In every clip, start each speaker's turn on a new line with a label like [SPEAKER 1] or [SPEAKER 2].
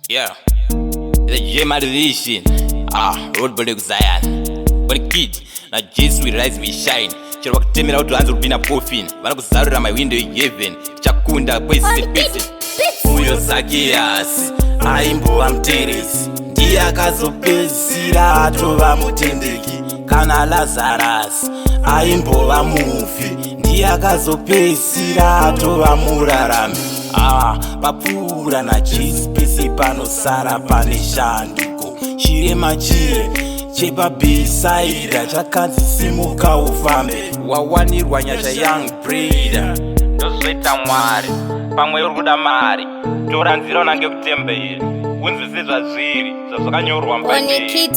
[SPEAKER 1] Yeah, the Joyman edition. Road body Zion. When kid, na Jesus we rise, we shine. Chero kutemera kuti wanzo kupina coffin. Vana kuzarura my window heaven. Chakunda kwese pese. Uyo Zacchaeus, aimbova muteresi. Ndiye akazopedzisira atova mutendeki. Kana Lazarus, aimbova mufi. Ndiye akazopedzisira atova murarami. Papura na Jesus pese panosara pane shanduko. Chirema chie chepa beside chakanzi simuka ufambe. Wawanirwa nyasha young breeder. Ndozoita Mwari pamwe uri kuda mari. Tora nzira unange kutembera. Unzwisisa zviri zvazvakanyorwa mubhaibheri.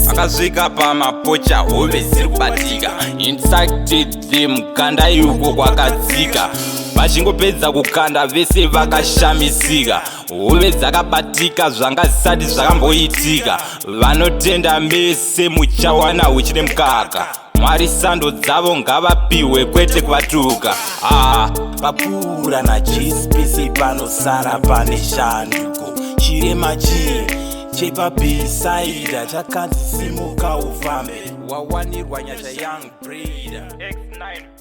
[SPEAKER 1] Akasvika pamapocha hove dziri kubatika. Insected them kanda yuko kwakadzika. Vachingopedza kukanda vese vakashamisika. Hove dzakabatika zvanga zvisati zvakamboitika. Vanotenda mese muchawana uchine mukaka. Mwari sando dzavo ngavapiwe kwete kuvatuka. Papura na Jesus pese panosara pane shanduko. Chirema chie chepa beside chakanzi simuka ufambe. Wawanirwa nyasha young breeder. X9